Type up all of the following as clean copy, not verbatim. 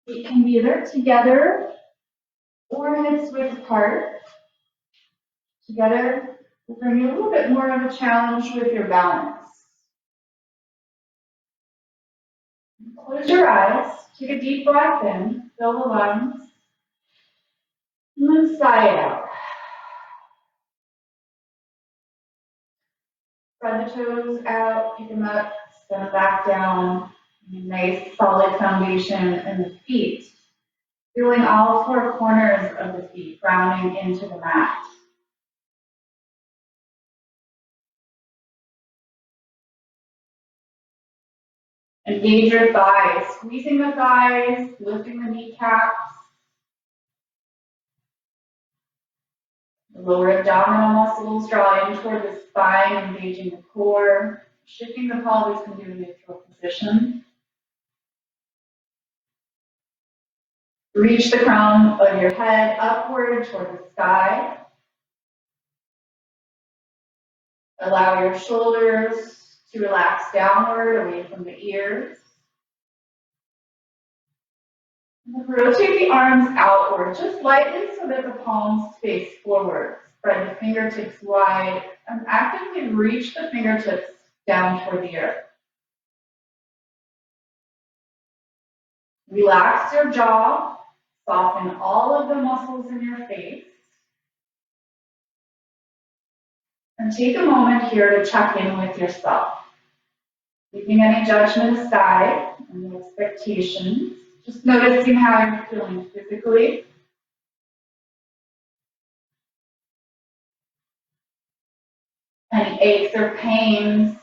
Feet can be either together or hips width apart. Together will bring you a little bit more of a challenge with your balance. Close your eyes, take a deep breath in, fill the lungs, and then sigh it out. Spread the toes out, pick them up, set them back down. Nice solid foundation in the feet. Feeling all four corners of the feet grounding into the mat. Engage your thighs, squeezing the thighs, lifting the kneecaps. The lower abdominal muscles draw in toward the spine, engaging the core, shifting the pelvis into a neutral position. Reach the crown of your head upward toward the sky. Allow your shoulders to relax downward away from the ears. And rotate the arms outward, just lightly so that the palms face forward. Spread the fingertips wide and actively reach the fingertips down toward the earth. Relax your jaw, soften all of the muscles in your face. And take a moment here to check in with yourself. Leaving any judgment aside and expectations, just noticing how you're feeling physically. Any aches or pains.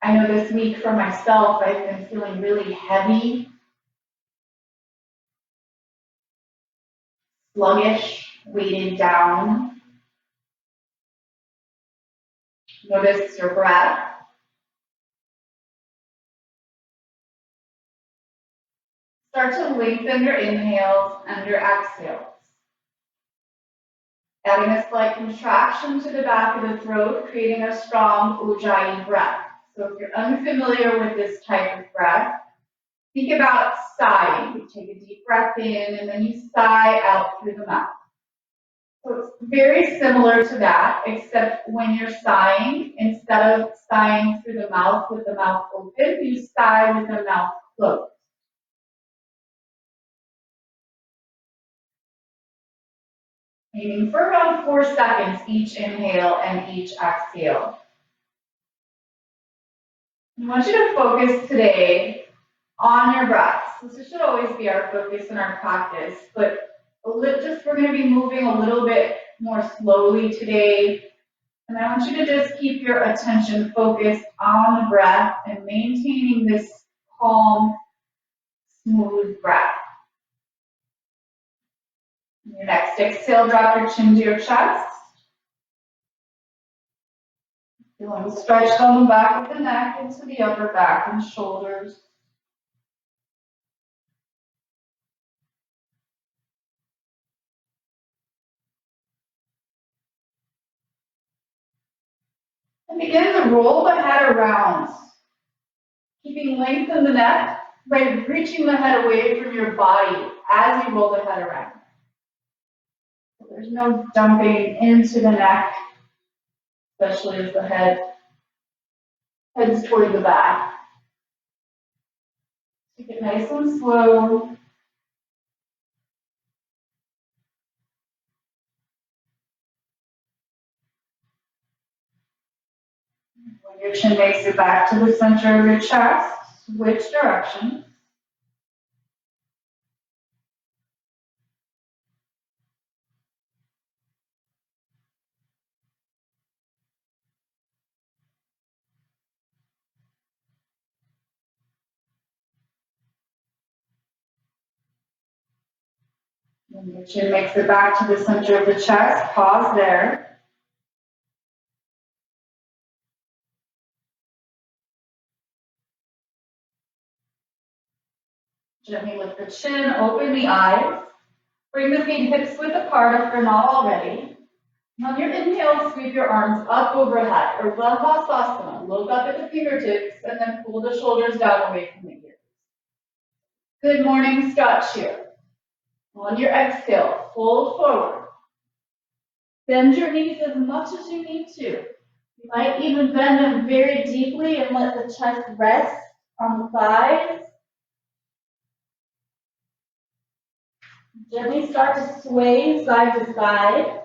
I know this week for myself, I've been feeling really heavy, sluggish, weighted down. Notice your breath. Start to lengthen your inhales and your exhales. Adding a slight contraction to the back of the throat, creating a strong Ujjayi breath. So if you're unfamiliar with this type of breath, think about sighing. You take a deep breath in and then you sigh out through the mouth. So it's very similar to that, except when you're sighing, instead of sighing through the mouth with the mouth open, you sigh with the mouth closed. Aiming for around 4 seconds each inhale and each exhale. I want you to focus today on your breaths. This should always be our focus in our practice, but we're going to be moving a little bit more slowly today. And I want you to just keep your attention focused on the breath and maintaining this calm, smooth breath. Your next exhale, drop your chin to your chest. Feeling stretched on the back of the neck into the upper back and shoulders. And begin to roll the head around, keeping length in the neck, right, reaching the head away from your body as you roll the head around. So there's no dumping into the neck, especially as the head heads toward the back. Take it nice and slow. When your chin makes it back to the center of your chest, switch directions. When your chin makes it back to the center of the chest, pause there. Gently lift the chin, open the eyes. Bring the feet hips width apart if you're not already. And on your inhale, sweep your arms up overhead, or Urdhva. Look up at the fingertips, and then pull the shoulders down away from the ears. Good morning stretch here. On your exhale, fold forward. Bend your knees as much as you need to. You might even bend them very deeply and let the chest rest on the thighs. Gently start to sway side to side.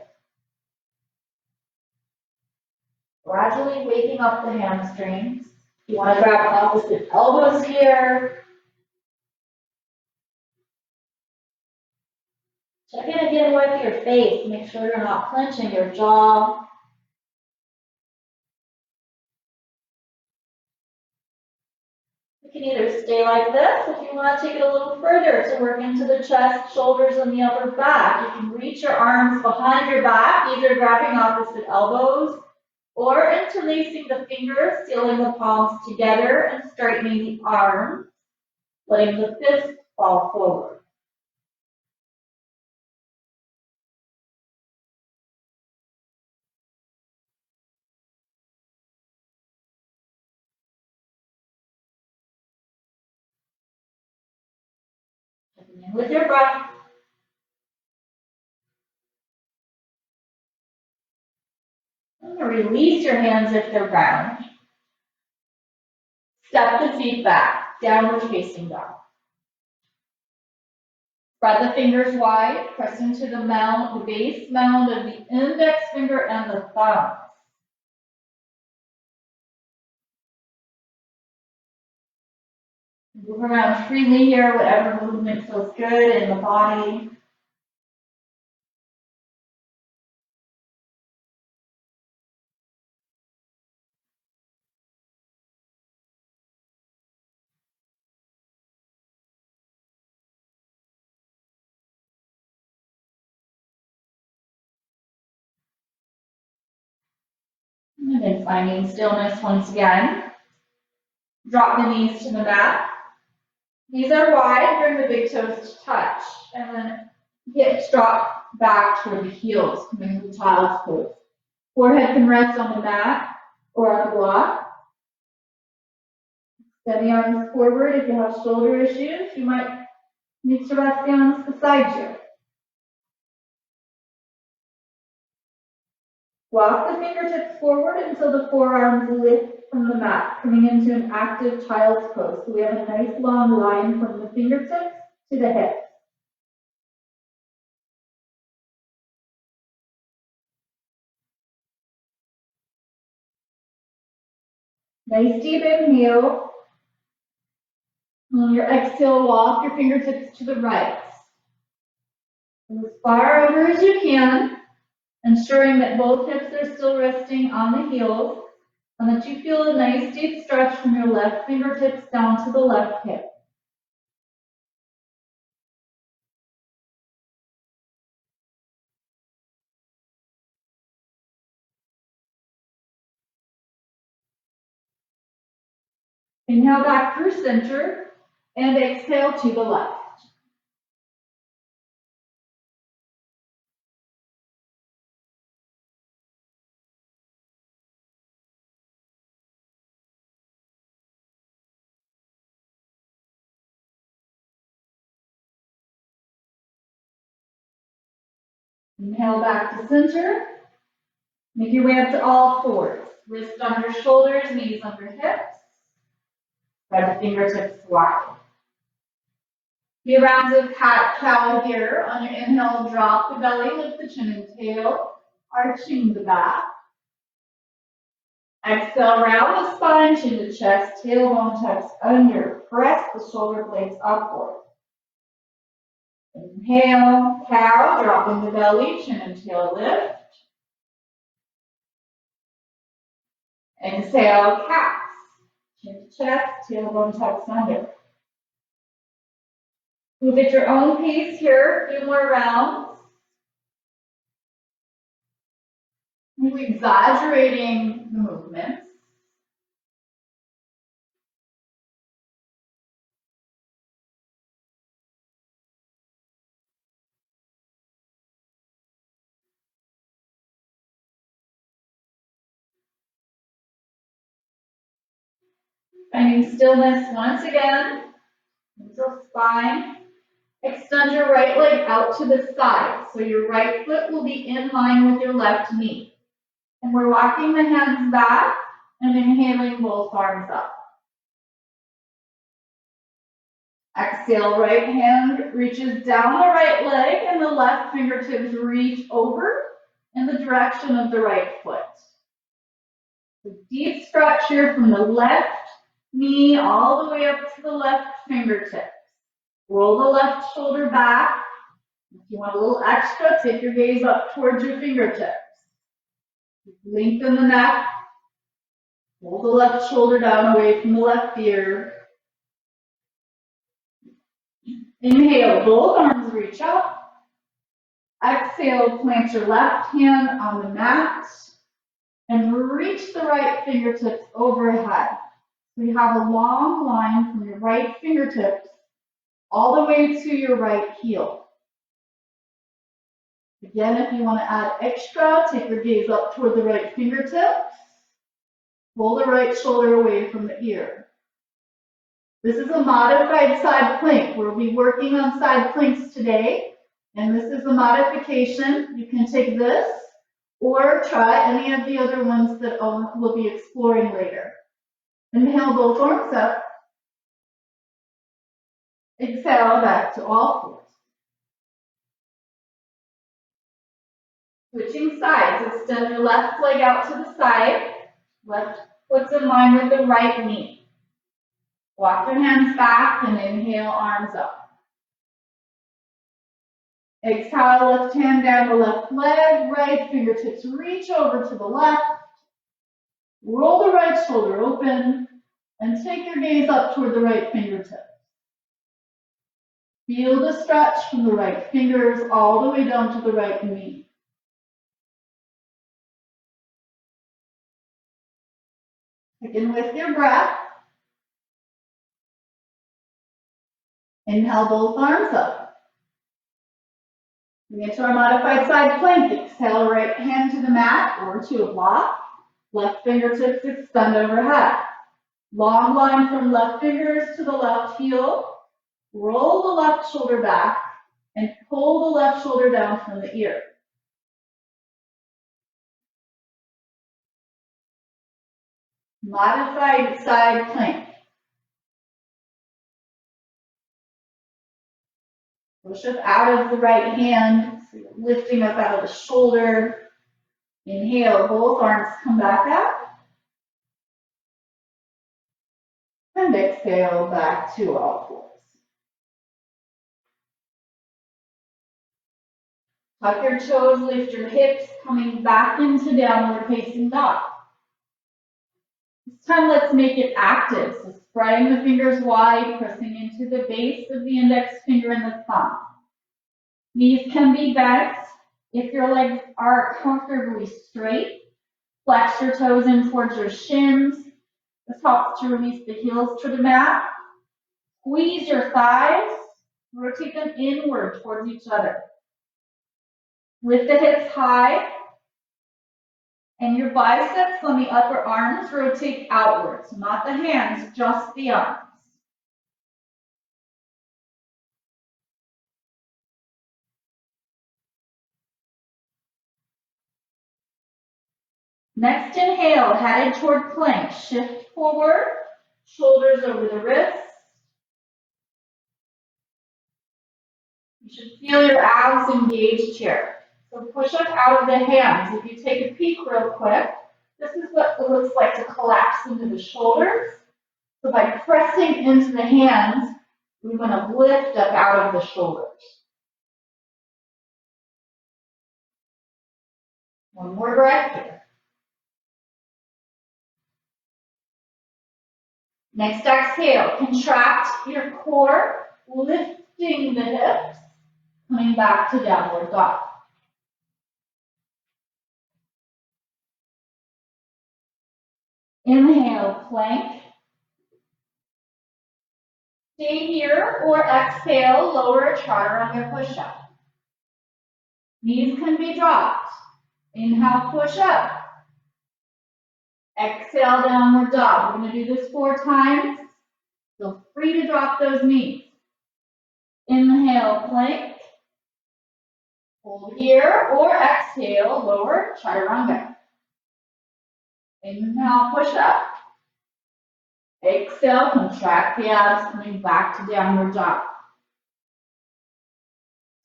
Gradually waking up the hamstrings. You want to grab opposite elbows here. Check in again with your face. Make sure you're not clenching your jaw. You can either stay like this if you want to take it a little further to work into the chest, shoulders, and the upper back. You can reach your arms behind your back, either grabbing opposite elbows or interlacing the fingers, sealing the palms together and straightening the arms, letting the fist fall forward. Checking in with your breath. And release your hands if they're round. Step the feet back, downward facing dog. Spread the fingers wide, press into the mound, the base mound of the index finger and the thumb. Move around freely here, whatever movement feels good in the body. And then finding stillness once again. Drop the knees to the mat. Knees are wide, bring the big toes to touch. And then hips drop back toward the heels, coming to child's pose. Forehead can rest on the mat or on the block. Send the arms forward. If you have shoulder issues, you might need to rest the arms beside you. Walk the fingertips forward until the forearms lift from the mat, coming into an active child's pose. So we have a nice long line from the fingertips to the hips. Nice deep inhale. On your exhale, walk your fingertips to the right. As far over as you can, ensuring that both hips are still resting on the heels, and that you feel a nice deep stretch from your left fingertips down to the left hip. Inhale back through center, and exhale to the left. Inhale back to center. Make your way up to all fours. Wrists under shoulders, knees under hips. Spread the fingertips wide. Few rounds of cat-cow here. On your inhale, drop the belly, lift the chin and tail, arching the back. Exhale, round the spine, chin to chest, tailbone tucks under. Press the shoulder blades upward. Inhale, cow, dropping the belly, chin and tail lift. Exhale, cats. Chin to chest, tailbone tucks under. Move at your own pace here, a few more rounds. We're exaggerating the movements. Finding stillness once again. Neutral spine. Extend your right leg out to the side. So your right foot will be in line with your left knee. And we're walking the hands back and inhaling both arms up. Exhale, right hand reaches down the right leg and the left fingertips reach over in the direction of the right foot. So deep stretch here from the left knee all the way up to the left fingertips. Roll the left shoulder back. If you want a little extra, take your gaze up towards your fingertips. Lengthen the neck. Roll the left shoulder down away from the left ear. Inhale, both arms reach up. Exhale, plant your left hand on the mat and reach the right fingertips overhead. So you have a long line from your right fingertips all the way to your right heel. Again, if you want to add extra, take your gaze up toward the right fingertips. Pull the right shoulder away from the ear. This is a modified side plank. We'll be working on side planks today, and this is a modification. You can take this or try any of the other ones that we'll be exploring later. Inhale, both arms up. Exhale, back to all fours. Switching sides, extend your left leg out to the side. Left foot's in line with the right knee. Walk your hands back and inhale, arms up. Exhale, left hand down the left leg, right fingertips reach over to the left. Roll the right shoulder open and take your gaze up toward the right fingertips. Feel the stretch from the right fingers all the way down to the right knee. Begin with your breath. Inhale, both arms up. We get to our modified side plank. Exhale, right hand to the mat or to a block. Left fingertips extend overhead. Long line from left fingers to the left heel. Roll the left shoulder back and pull the left shoulder down from the ear. Modified side plank. Push up out of the right hand, so you're lifting up out of the shoulder. Inhale, both arms come back up. And exhale, back to all fours. Tuck your toes, lift your hips, coming back into downward facing dog. This time, let's make it active. So spreading the fingers wide, pressing into the base of the index finger and the thumb. Knees can be bent. If your legs are comfortably straight, flex your toes in towards your shins. This helps to release the heels to the mat. Squeeze your thighs. Rotate them inward towards each other. Lift the hips high. And your biceps on the upper arms rotate outwards, not the hands, just the arms. Next inhale, headed toward plank. Shift forward, shoulders over the wrists. You should feel your abs engaged here. So push up out of the hands. If you take a peek real quick, this is what it looks like to collapse into the shoulders. So by pressing into the hands, we're going to lift up out of the shoulders. One more breath here. Next exhale, contract your core, lifting the hips, coming back to downward dog. Inhale, plank. Stay here or exhale, lower chaturanga push-up. Knees can be dropped. Inhale, push up. Exhale, downward dog. We're going to do this 4 times. Feel free to drop those knees. Inhale, plank. Hold here, or exhale, lower chaturanga. Inhale, push up. Exhale, contract the abs, coming back to downward dog.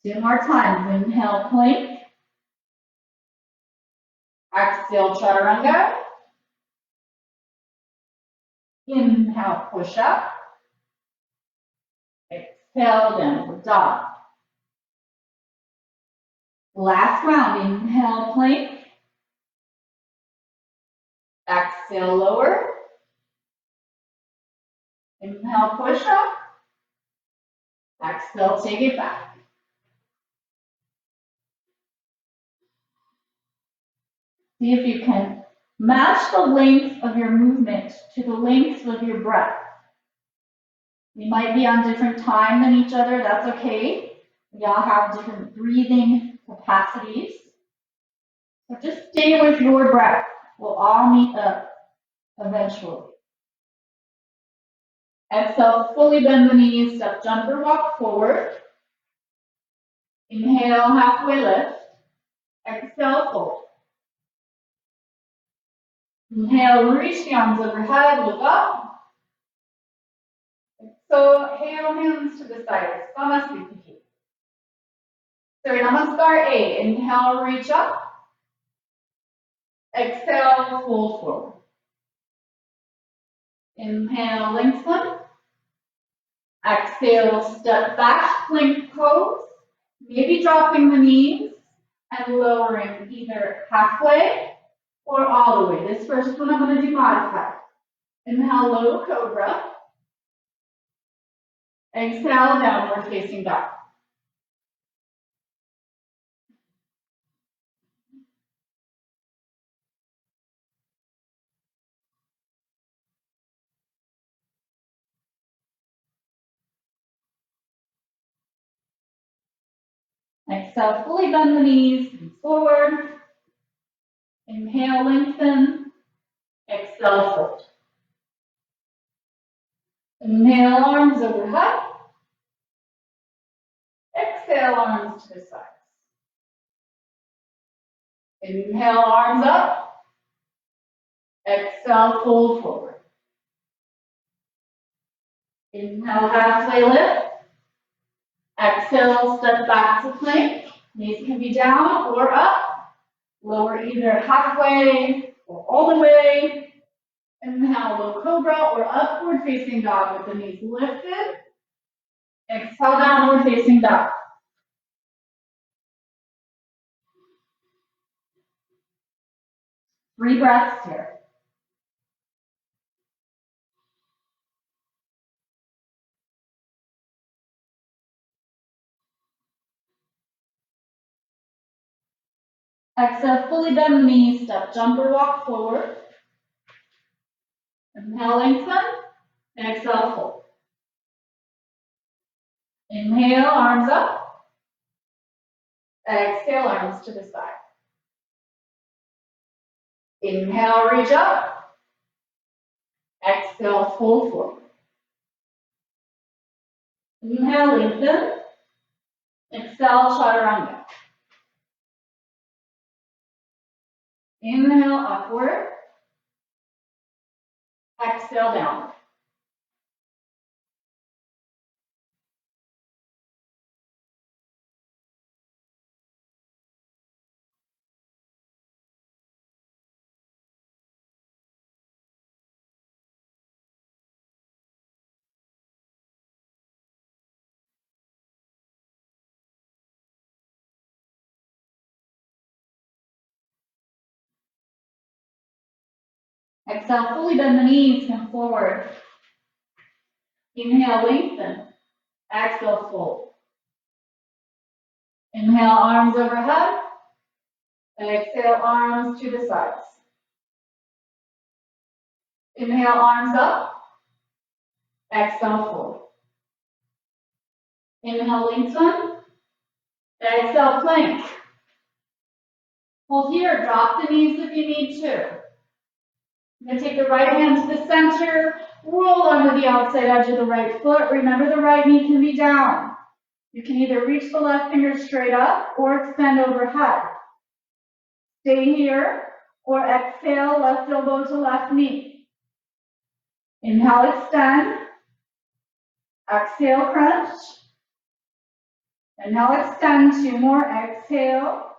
2 more times. Inhale, plank. Exhale, chaturanga. Inhale, push up. Exhale, downward dog. Last round. Inhale, plank. Exhale, lower. Inhale, push up. Exhale, take it back. See if you can match the length of your movement to the length of your breath. You might be on different time than each other, that's okay. We all have different breathing capacities. So just stay with your breath. We'll all meet up eventually. Exhale, fully bend the knees, step jumper walk forward. Inhale, halfway lift. Exhale, fold. Inhale, reach the arms overhead, look up. Exhale, hands to the sides, Samasthiti. So Namaskar A, inhale, reach up. Exhale, fold forward. Inhale, lengthen. Exhale, step back, plank pose. Maybe dropping the knees and lowering either halfway or all the way. This first one I'm going to do modified. Inhale, low cobra. Exhale, downward facing dog. Exhale, fully bend the knees, forward. Inhale, lengthen. Exhale, fold. Inhale, arms overhead. Exhale, arms to the sides. Inhale, arms up. Exhale, fold forward. Inhale, halfway lift. Exhale, step back to plank. Knees can be down or up. Lower either halfway or all the way. Inhale, low cobra or upward facing dog with the knees lifted. Exhale, downward facing dog. Three breaths here. Exhale, fully bend the knees, step jumper walk forward. Inhale, lengthen. Exhale, fold. Inhale, arms up. Exhale, arms to the side. Inhale, reach up. Exhale, fold forward. Inhale, lengthen. Exhale, chaturanga. Inhale, upward. Exhale, downward. Exhale, fully bend the knees, come forward. Inhale, lengthen. Exhale, fold. Inhale, arms overhead. Exhale, arms to the sides. Inhale, arms up. Exhale, fold. Inhale, lengthen. Exhale, plank. Hold here, drop the knees if you need to. I'm going to take the right hand to the center, roll under the outside edge of the right foot. Remember, the right knee can be down. You can either reach the left finger straight up or extend overhead. Stay here or exhale, left elbow to left knee. Inhale, extend. Exhale, crunch. Inhale, extend. 2 more. Exhale.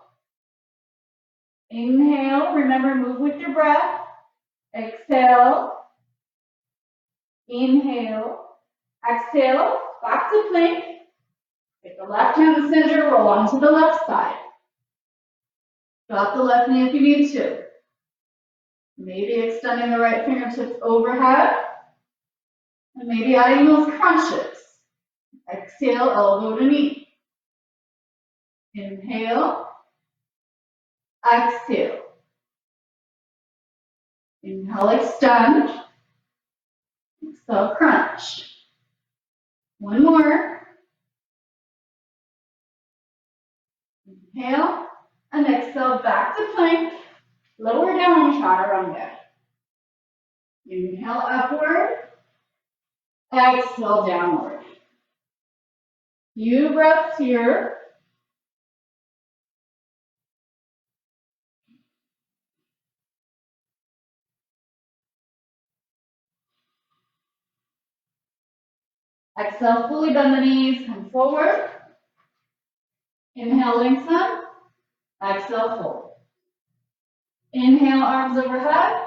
Inhale. Remember, move with your breath. Exhale. Inhale. Exhale. Back to plank. Get the left hand center, roll onto the left side. Drop the left knee if you need to. Maybe extending the right fingertips overhead. And maybe adding those crunches. Exhale, elbow to knee. Inhale. Exhale. Inhale, extend. Exhale, crunch. 1 more. Inhale, and exhale, back to plank. Lower down, chaturanga. Inhale, upward. Exhale, downward. Few breaths here. Exhale, fully bend the knees, come forward. Inhale, lengthen. Exhale, fold. Inhale, arms overhead.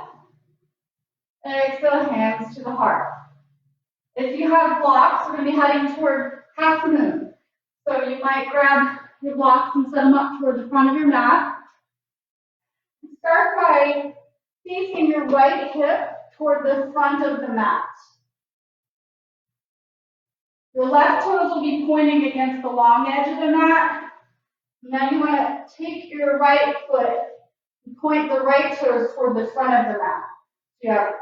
Exhale, hands to the heart. If you have blocks, we're going to be heading toward half moon. So you might grab your blocks and set them up toward the front of your mat. Start by facing your right hip toward the front of the mat. Your left toes will be pointing against the long edge of the mat. Now you want to take your right foot and point the right toes toward the front of the mat. So you have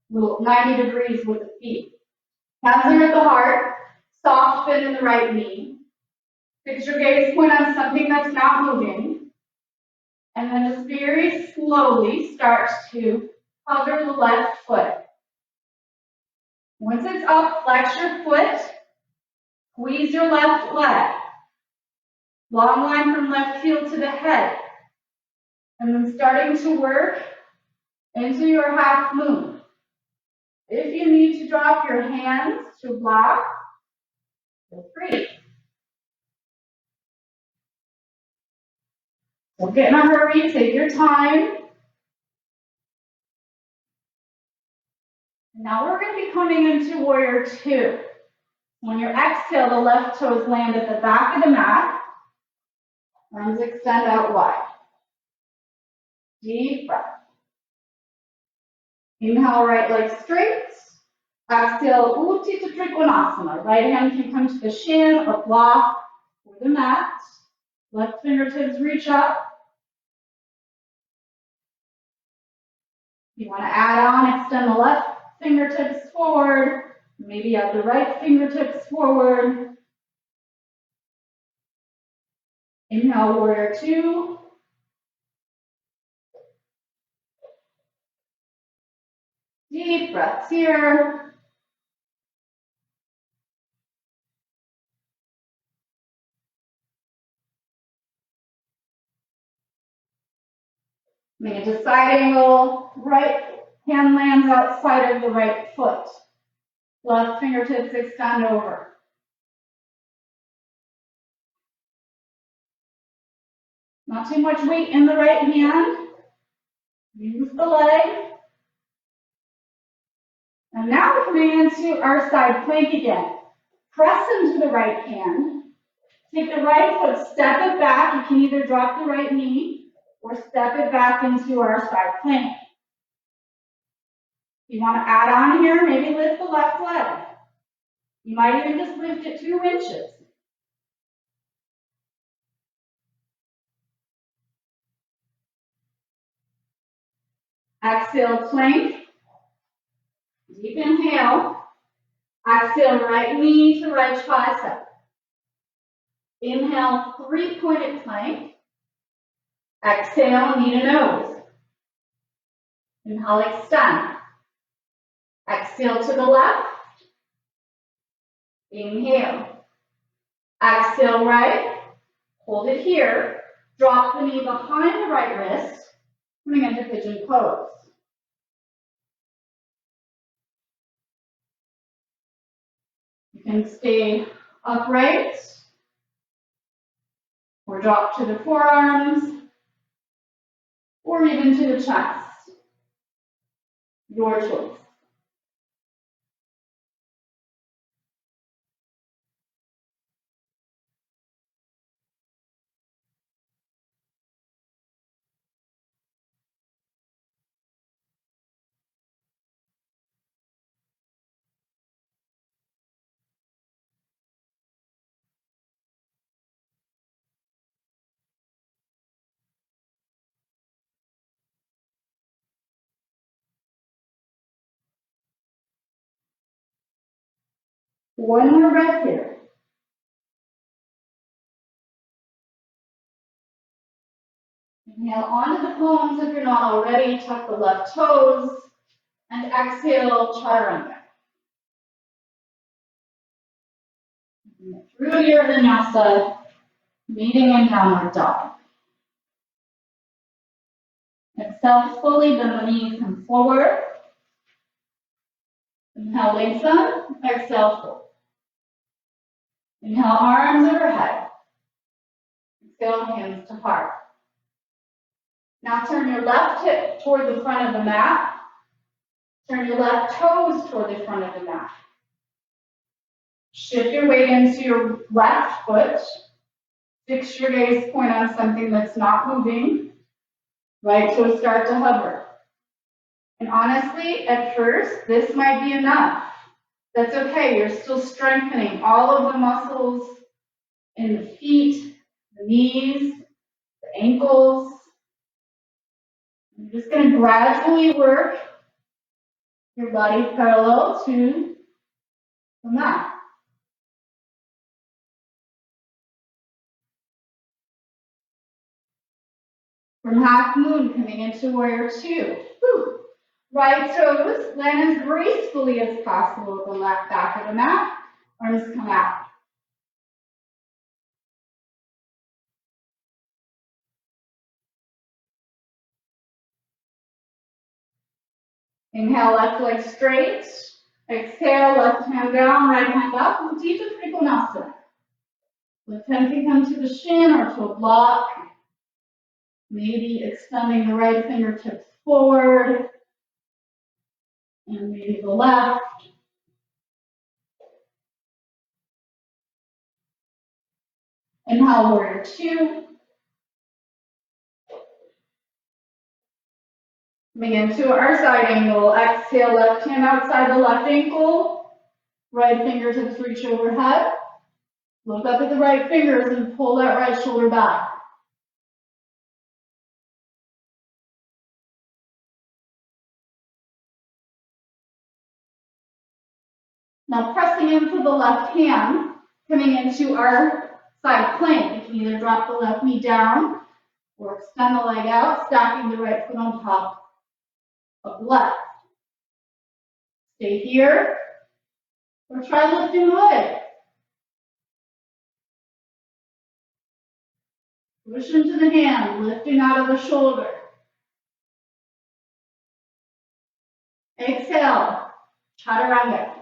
little 90 degrees with the feet. Hands are at the heart, soft bend in the right knee. Fix your gaze point on something that's not moving. And then just very slowly start to hover the left foot. Once it's up, flex your foot. Squeeze your left leg. Long line from left heel to the head. And then starting to work into your half moon. If you need to drop your hands to block, feel free. Don't get in a hurry, take your time. Now we're going to be coming into warrior 2. When you exhale, the left toes land at the back of the mat. Arms extend out wide. Deep breath. Inhale, right leg straight. Exhale, Utthita Trikonasana. Right hand can come to the shin or block for the mat. Left fingertips reach up. You want to add on, extend the left fingertips forward. Maybe add the right fingertips forward. Inhale, warrior 2. Deep breaths here. Make a side angle. Right hand lands outside of the right foot. Left fingertips extend over. Not too much weight in the right hand. Use the leg. And now we're coming into our side plank again. Press into the right hand. Take the right foot, step it back. You can either drop the right knee or step it back into our side plank. You want to add on here, maybe lift the left leg. You might even just lift it 2 inches. Exhale, plank. Deep inhale. Exhale, right knee to right tricep. Inhale, 3-pointed plank. Exhale, knee to nose. Inhale, extend. Exhale to the left. Inhale. Exhale right, hold it here, drop the knee behind the right wrist, coming into pigeon pose. You can stay upright or drop to the forearms or even to the chest. Your choice. One more breath here. Inhale onto the palms if you're not already. Tuck the left toes. And exhale, chaturanga. Through your vinyasa, meeting in downward dog. Exhale fully, bend the knees, come forward. Inhale, lengthen. Exhale, fold. Inhale, arms overhead. Exhale, hands to heart. Now turn your left hip toward the front of the mat. Turn your left toes toward the front of the mat. Shift your weight into your left foot. Fix your gaze point on something that's not moving. Right toes start to hover. And honestly, at first, this might be enough. That's okay. You're still strengthening all of the muscles in the feet, the knees, the ankles. You're just going to gradually work your body parallel to the mat. From half moon coming into warrior two. Whew. Right toes land as gracefully as possible at the left back of the mat. Arms come out. Inhale, left leg straight. Exhale, left hand down, right hand up. Utthita Trikonasana. Left hand can come to the shin or to a block. Maybe extending the right fingertips forward. And maybe the left. Inhale, warrior two. Coming into our side angle. Exhale, left hand outside the left ankle. Right fingertips reach overhead. Look up at the right fingers and pull that right shoulder back. Now pressing into the left hand, coming into our side plank. You can either drop the left knee down or extend the leg out, stacking the right foot on top of the left. Stay here, or try lifting the leg. Push into the hand, lifting out of the shoulder. Exhale, chaturanga.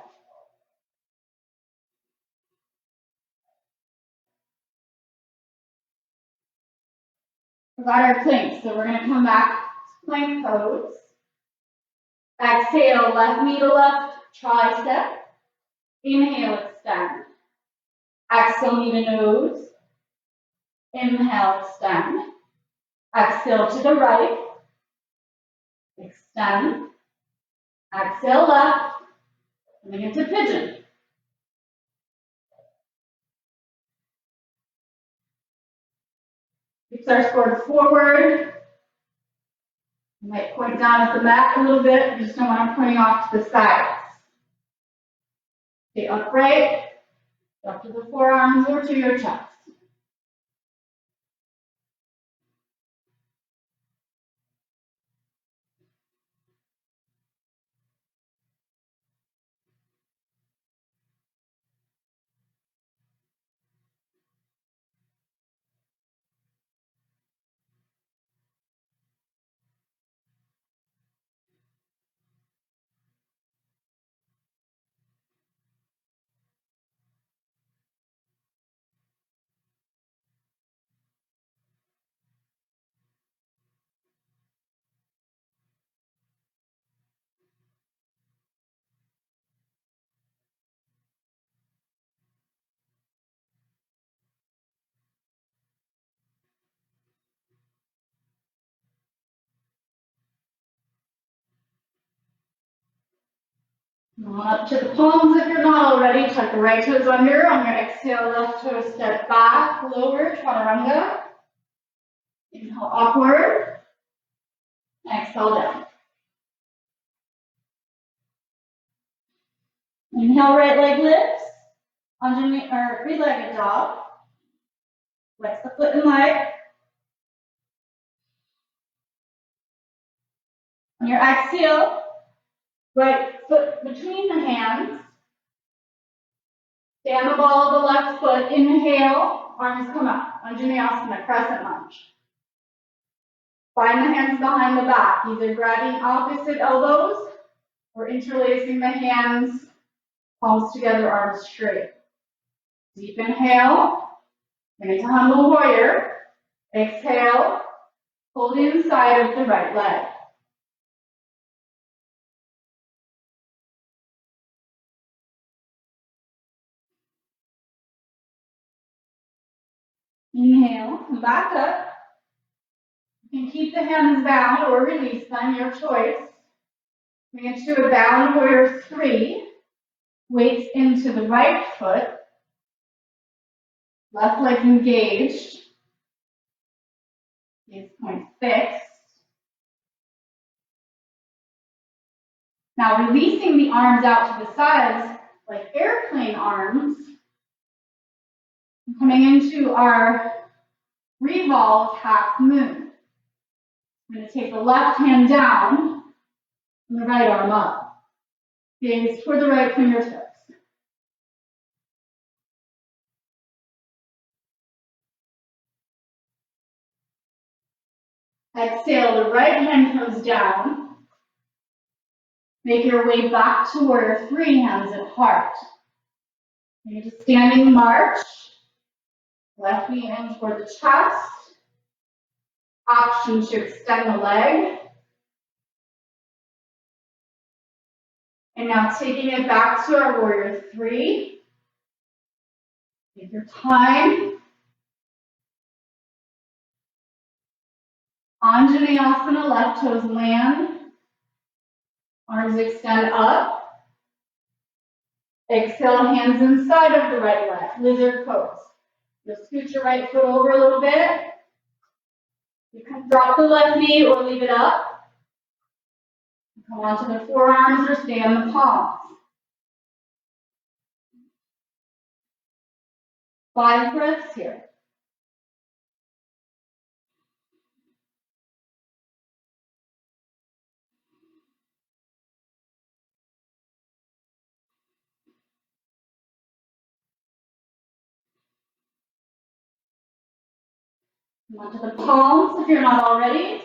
We got our plank, so we're going to come back to plank pose. Exhale, left knee to left tricep. Inhale, extend. Exhale, knee to nose. Inhale, extend. Exhale to the right. Extend. Exhale, left. Coming into pigeon. Hips are squared forward. You might point down at the mat a little bit. You just don't want to pointing off to the sides. Stay upright. Up to the forearms or to your chest. Come on up to the palms if you're not already. Tuck the right toes under. On your exhale, left toe step back, lower, chaturanga. Inhale upward. Exhale down. Inhale, right leg lifts. Underneath or three-legged dog. Flex the foot and leg. On your exhale, right foot between the hands. Stand the ball of the left foot. Inhale, arms come up. Anjaneyasana, crescent lunge. Find the hands behind the back, either grabbing opposite elbows or interlacing the hands, palms together, arms straight. Deep inhale, into humble warrior. Exhale, hold inside of the right leg. Inhale, come back up. You can keep the hands bound or release them, your choice. Bring it to a bound warrior 3. Weights into the right foot. Left leg engaged. Gaze point fixed. Now releasing the arms out to the sides like airplane arms. Coming into our revolve half moon. I'm going to take the left hand down and the right arm up. Gaze toward the right fingertips. Exhale, the right hand comes down. Make your way back to warrior 3, hands at heart. You're just standing march. Left knee in toward the chest. Option to extend the leg. And now taking it back to our warrior 3. Take your time. Anjaneyasana, left toes land. Arms extend up. Exhale, hands inside of the right leg. Lizard pose. You'll scoot your right foot over a little bit. You can drop the left knee or leave it up. Come onto the forearms or stay on the palms. 5 breaths here. Come onto the palms if you're not already.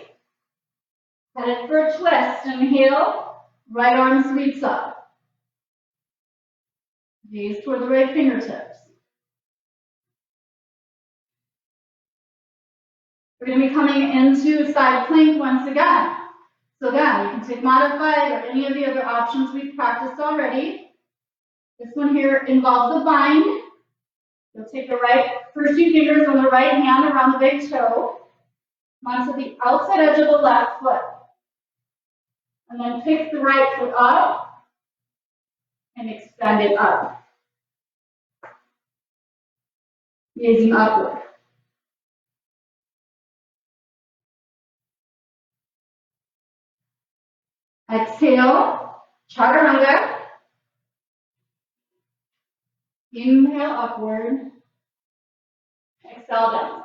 Headed for a twist. Inhale, right arm sweeps up. Gaze toward the right fingertips. We're going to be coming into side plank once again. So again, you can take modified or any of the other options we've practiced already. This one here involves the bind. You'll take the first 2 fingers on the right hand around the big toe. Come onto the outside edge of the left foot. And then pick the right foot up and extend it up. Gazing upward. Exhale, chaturanga. Inhale upward. Exhale down.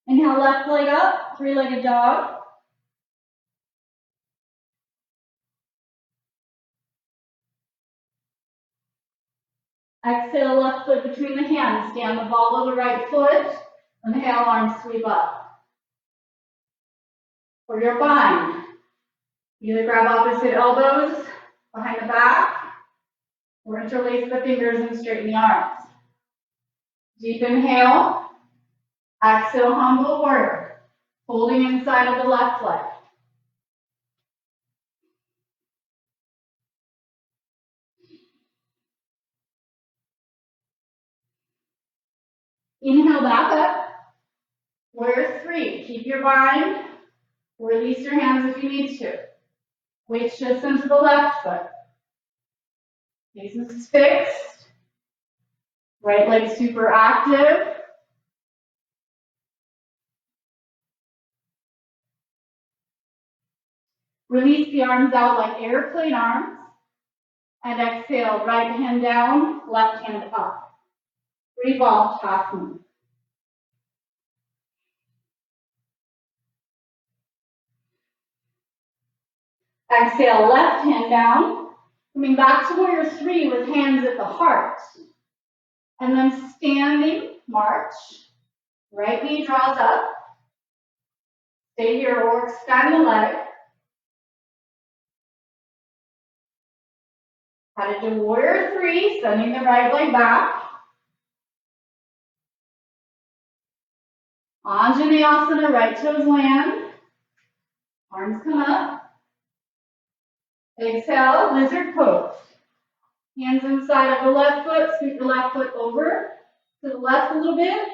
Inhale, left leg up, 3-legged dog. Exhale, left foot between the hands. Stand the ball of the right foot. Inhale, arms sweep up. For your bind, either grab opposite elbows behind the back or interlace the fingers and straighten the arms. Deep inhale. Exhale, humble warrior. Holding inside of the left leg. Inhale back up. Warrior 3. Keep your bind. Release your hands if you need to. Weight shifts into the left foot. Gaze is fixed. Right leg super active. Release the arms out like airplane arms. And exhale, right hand down, left hand up. Revolve half moon. Exhale, left hand down. Coming back to warrior three with hands at the heart. And then standing, march. Right knee draws up. Stay here or extend the leg. Headed to warrior three, sending the right leg back. Anjaneyasana, right toes land. Arms come up. Exhale, lizard pose. Hands inside of the left foot, scoot the left foot over to the left a little bit.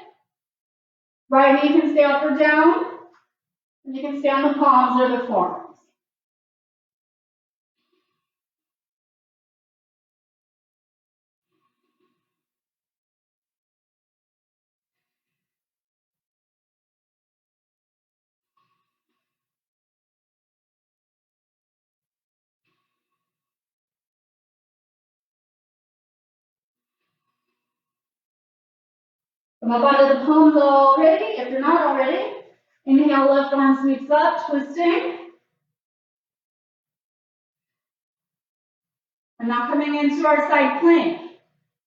Right knee can stay up or down. And you can stay on the palms or the forearms. Come up onto the palms already. If you're not already, inhale, left arm sweeps up, twisting. And now coming into our side plank.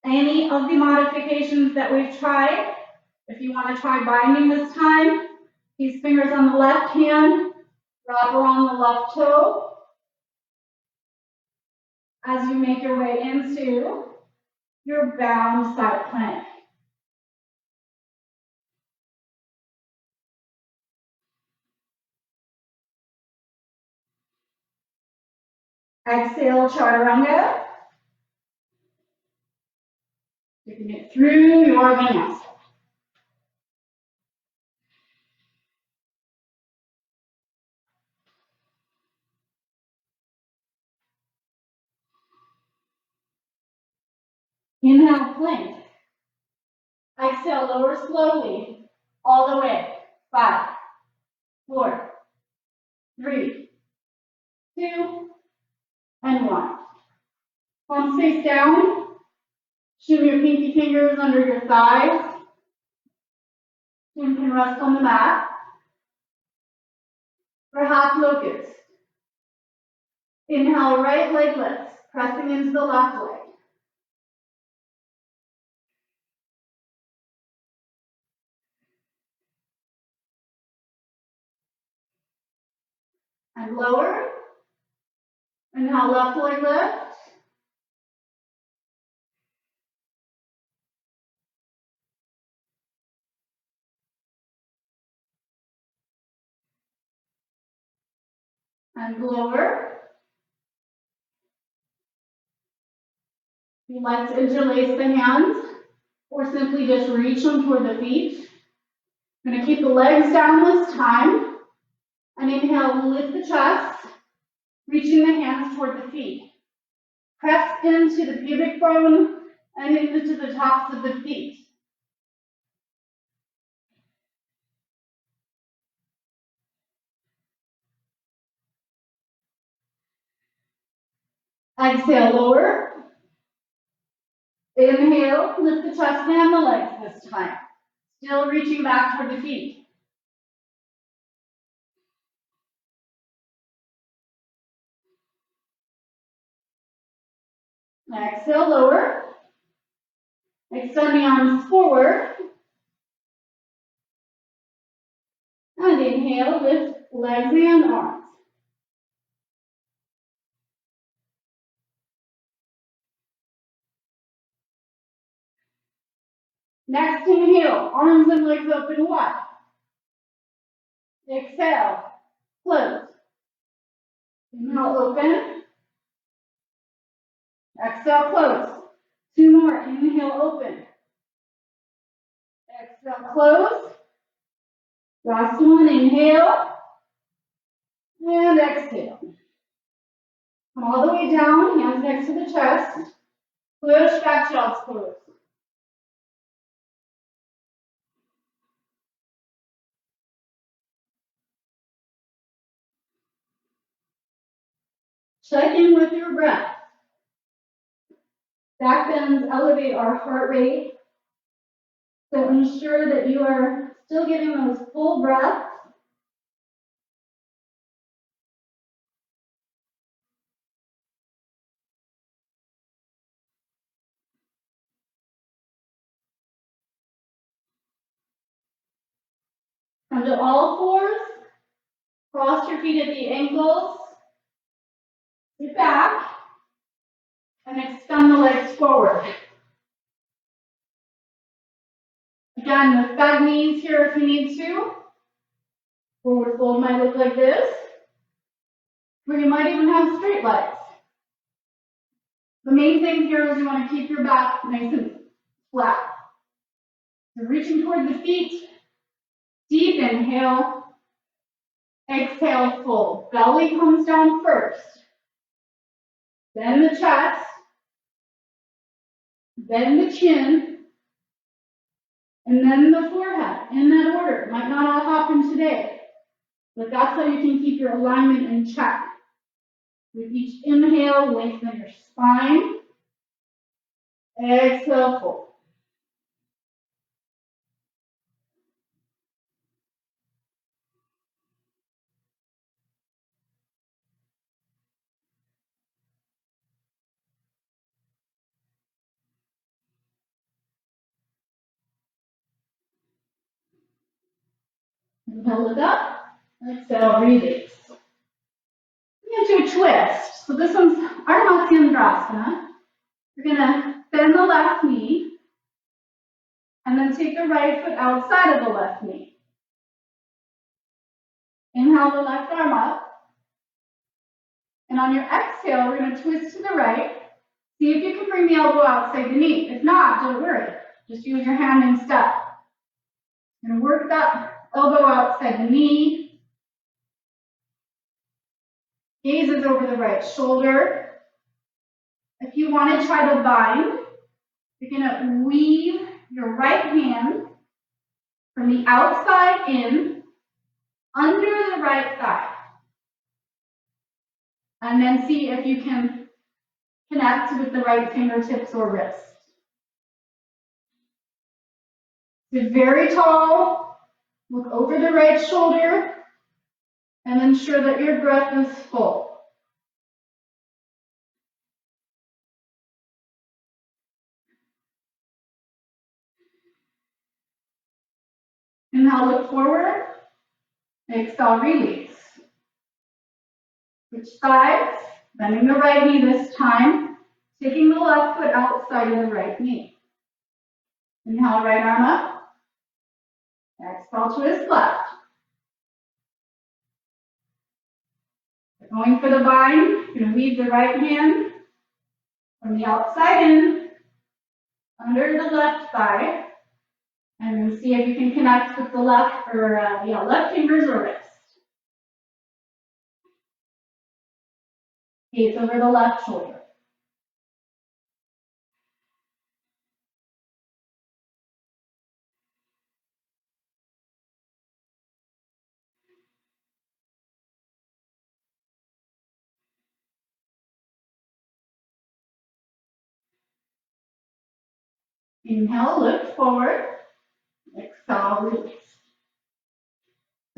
Any of the modifications that we've tried, if you want to try binding this time, these fingers on the left hand, wrap around the left toe. As you make your way into your bound side plank. Exhale, chaturanga. Taking it through your vinyasa. Inhale, plank. Exhale, lower slowly, all the way. 5, 4, 3, 2, and 1. Palms face down. Shimmy your pinky fingers under your thighs. Chin can rest on the mat. For half locust. Inhale, right leg lifts, pressing into the left leg. And lower. Inhale, left leg lift. And lower. If you'd like to interlace the hands, or simply just reach them toward the feet. I'm going to keep the legs down this time. And inhale, lift the chest, reaching the hands toward the feet. Press into the pubic bone and into the tops of the feet. Exhale, lower. Inhale, lift the chest and the legs this time. Still reaching back toward the feet. Exhale, lower. Extend the arms forward. And inhale, lift legs and arms. Next inhale, arms and legs open wide. Exhale, close. Inhale, open. Exhale, close. 2 more. Inhale, open. Exhale, close. Last one, inhale. And exhale. Come all the way down, hands next to the chest. Push back, child's pose. Check in with your breath. Back bends elevate our heart rate. So ensure that you are still getting those full breaths. Come to all fours. Cross your feet at the ankles. Sit back. And extend the legs forward. Again, lift back knees here if you need to. Forward fold might look like this. Or you might even have straight legs. The main thing here is you want to keep your back nice and flat. So reaching toward the feet. Deep inhale. Exhale, fold. Belly comes down first. Then the chest. Then the chin. And then the forehead. In that order. It might not all happen today. But that's how you can keep your alignment in check. With each inhale, lengthen your spine. Exhale, fold. Inhale, look up. Exhale, release. We're going to do a twist. So this one's Ardha Matsyendrasana. You're going to bend the left knee and then take the right foot outside of the left knee. Inhale the left arm up. And on your exhale, we're going to twist to the right. See if you can bring the elbow outside the knee. If not, don't worry. Just use your hand instead. You're going to work that elbow outside the knee. Gaze is over the right shoulder. If you want to try to bind, you're going to weave your right hand from the outside in, under the right thigh. And then see if you can connect with the right fingertips or wrists. Sit very tall, look over the right shoulder, and ensure that your breath is full. Inhale, look forward. Exhale, release. Switch sides, bending the right knee this time, taking the left foot outside of the right knee. Inhale, right arm up. Exhale, twist left. Going for the bind, you're going to weave the right hand from the outside in, under the left thigh, and then see if you can connect with the left fingers or wrist. Gaze over the left shoulder. Inhale, lift forward. Exhale, release.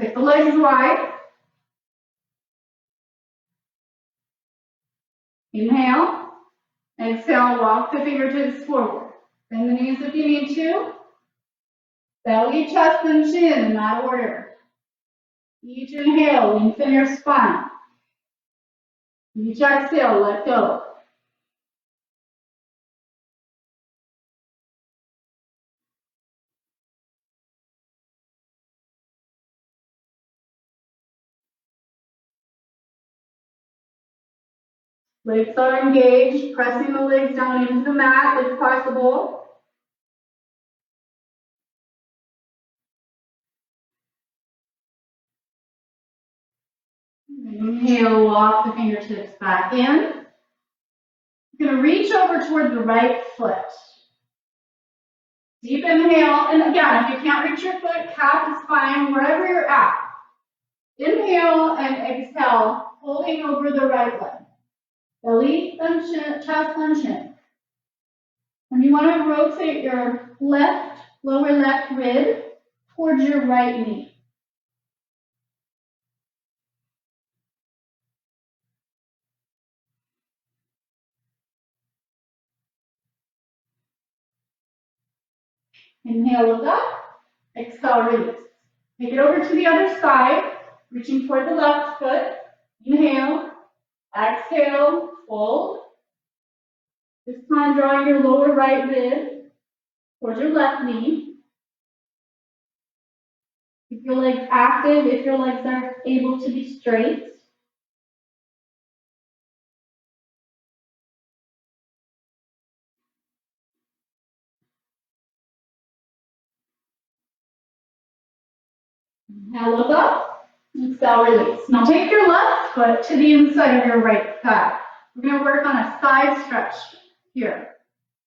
Take the legs wide. Inhale. Exhale, walk the fingertips forward. Bend the knees if you need to. Belly, chest, and chin in that order. Each inhale, lengthen your spine. Each exhale, let go. Legs are engaged, pressing the legs down into the mat if possible. Inhale, walk the fingertips back in. You're gonna reach over toward the right foot. Deep inhale, and again, if you can't reach your foot, calf is fine, wherever you're at. Inhale and exhale, holding over the right leg. Belly, then chin, chest, then chin. And you want to rotate your lower left rib towards your right knee. Inhale, look up. Exhale, release. Take it over to the other side, reaching toward the left foot. Inhale, exhale, fold. This time, drawing your lower right rib towards your left knee. Keep your legs active if your legs are able to be straight. Inhale, look up. Exhale, release. Now take your left foot to the inside of your right thigh. We're going to work on a side stretch here.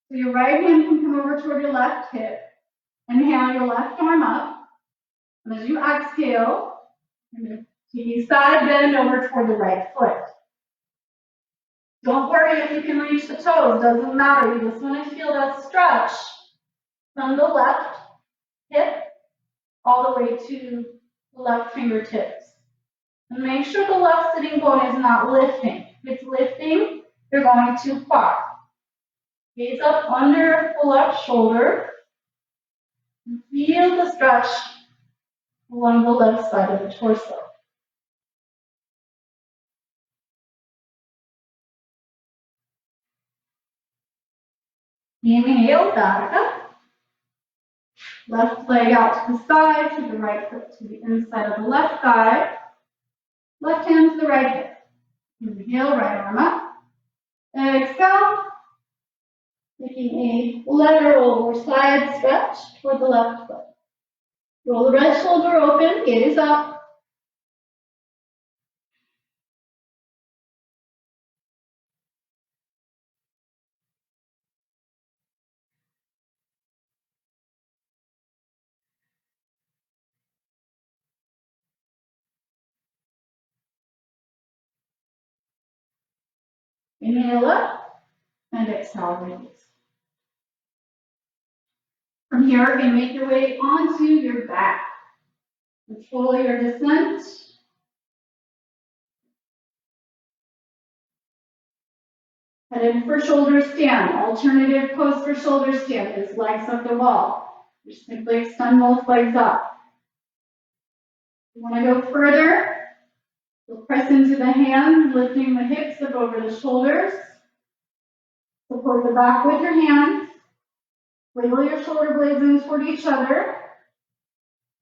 So your right hand can come over toward your left hip. Inhale your left arm up. And as you exhale, you're going to take a side bend over toward the right foot. Don't worry if you can reach the toes, doesn't matter. You just want to feel that stretch from the left hip all the way to the left fingertips. And make sure the left sitting bone is not lifting. If it's lifting, you're going too far. Gaze up under the left shoulder. And feel the stretch along the left side of the torso. Inhale, back up. Left leg out to the side, to the right foot to the inside of the left thigh. Left hand to the right hip. Inhale, right arm up. Exhale. Taking a lateral or side stretch toward the left foot. Roll the right shoulder open, gaze up. Inhale up and exhale, release. From here, you're going to make your way onto your back. Control your descent. Headed for shoulder stand. Alternative pose for shoulder stand is legs up the wall. Just simply extend both legs up. You want to go further? You'll press into the hands, lifting the hips up over the shoulders. Support the back with your hands. Wiggle your shoulder blades in toward each other.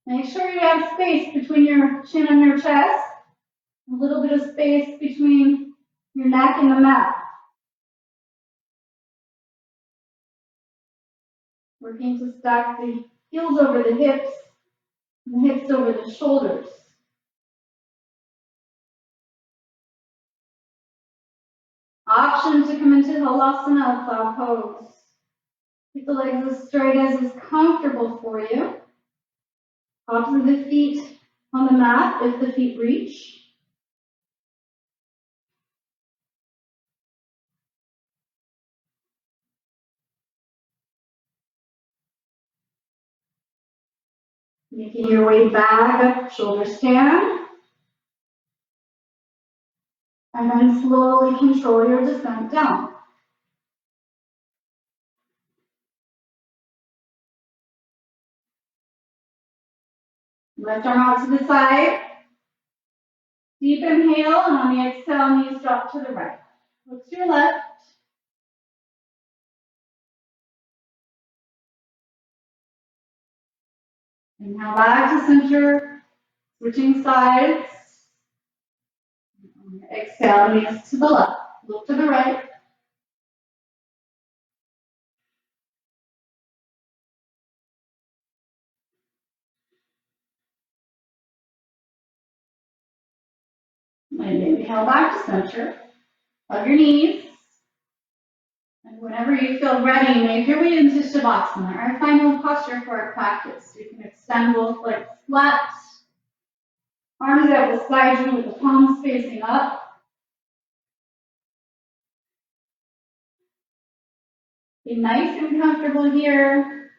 Make sure you have space between your chin and your chest. A little bit of space between your neck and the mat. Working to stack the heels over the hips and the hips over the shoulders. Option to come into Halasana, cloud pose. Keep the legs as straight as is comfortable for you. Tops of the feet on the mat if the feet reach. Making your way back up, shoulder stand. And then slowly control your descent down. Left arm out to the side. Deep inhale, and on the exhale, knees drop to the right. Look to your left. Inhale back to center, switching sides. Exhale, knees to the left. Look to the right. And inhale back to center. Hug your knees. And whenever you feel ready, make your way into Shavasana, our final posture for our practice. You can extend both legs flat, arms out beside you with the palms facing up. Be nice and comfortable here.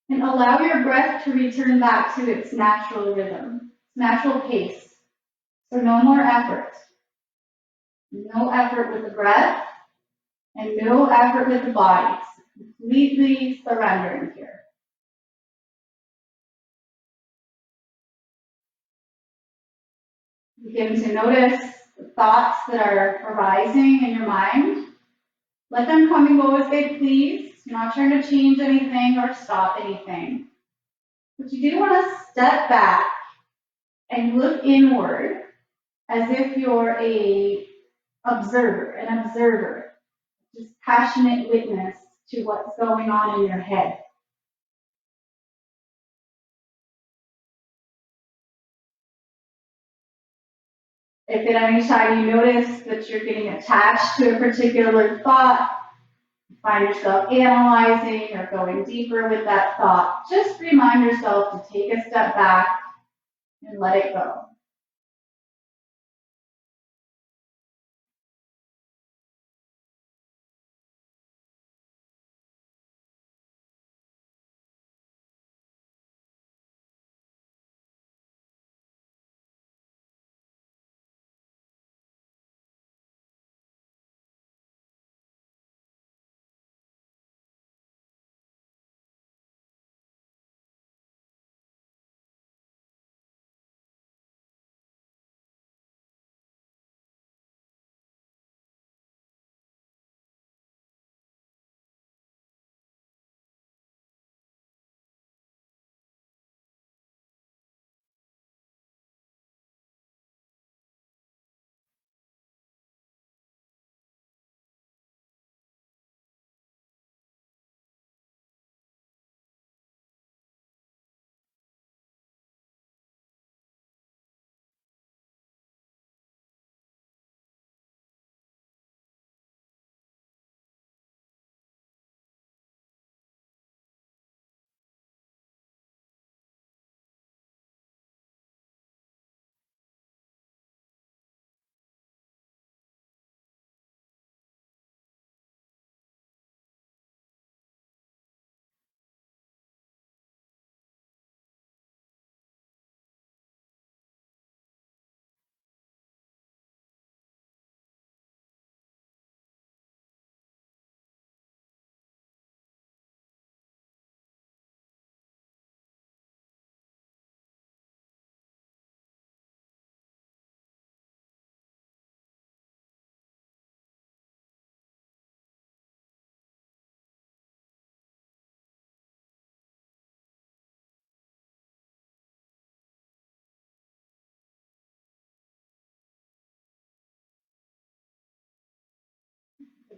And allow your breath to return back to its natural rhythm, its natural pace. So no more effort. No effort with the breath, and no effort with the body. Completely surrendering here. Begin to notice the thoughts that are arising in your mind. Let them come and go as they please. You're not trying to change anything or stop anything. But you do want to step back and look inward as if you're an observer, just passionate witness to what's going on in your head. If at any time you notice that you're getting attached to a particular thought, find yourself analyzing or going deeper with that thought, just remind yourself to take a step back and let it go.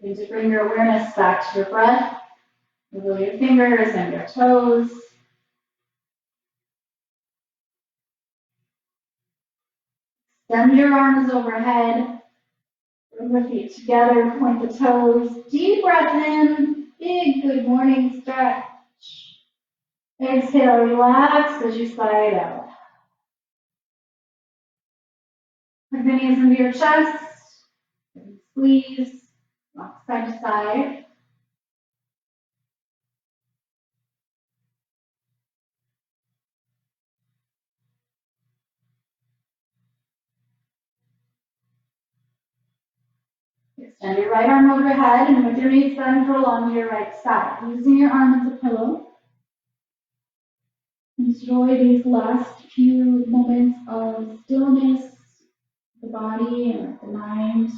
Begin to bring your awareness back to your breath. Wiggle your fingers and your toes. Extend your arms overhead. Bring the feet together, point the toes. Deep breath in. Big good morning stretch. Exhale, relax as you side out. Bring the knees into your chest. Squeeze. Rock side to side. Extend your right arm overhead and with your knees bent, roll onto your right side. Using your arm as a pillow. Enjoy these last few moments of stillness, the body and the mind.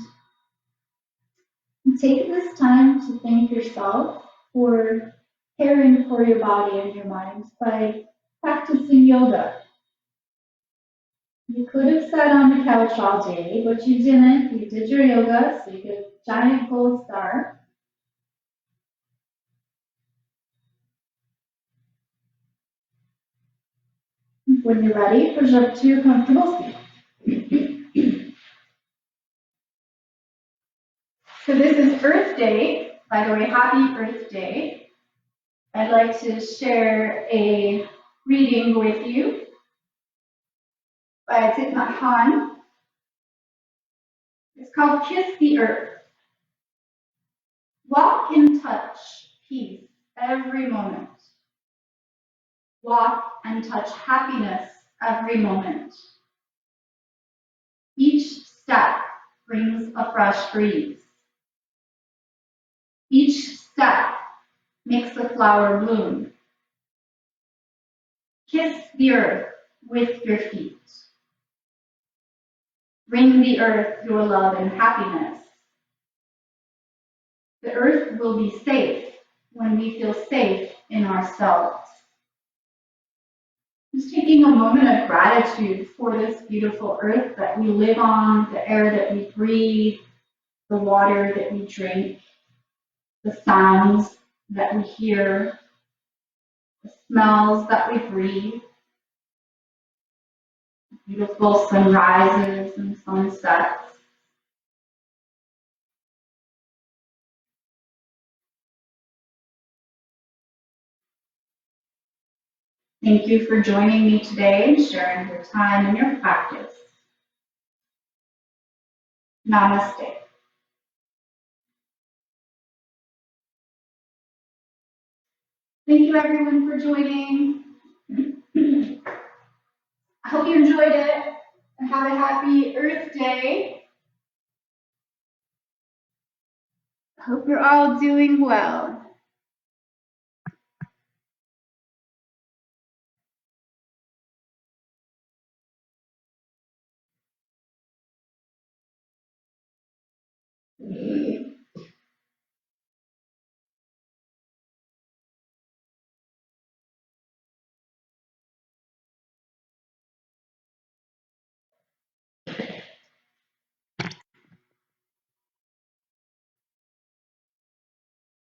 And take this time to thank yourself for caring for your body and your mind by practicing yoga. You could have sat on the couch all day, but you didn't. You did your yoga, so you get a giant gold star. When you're ready, push up to a comfortable seat. So this is Earth Day. By the way, happy Earth Day. I'd like to share a reading with you by Thich Nhat Hanh. It's called Kiss the Earth. Walk in touch, peace, every moment. Walk and touch happiness every moment. Each step brings a fresh breeze. Each step makes the flower bloom. Kiss the earth with your feet. Bring the earth your love and happiness. The earth will be safe when we feel safe in ourselves. Just taking a moment of gratitude for this beautiful earth that we live on, the air that we breathe, the water that we drink, the sounds that we hear, the smells that we breathe, beautiful sunrises and sunsets. Thank you for joining me today and sharing your time and your practice. Namaste. Thank you everyone for joining. I hope you enjoyed it and have a happy Earth Day. Hope you're all doing well.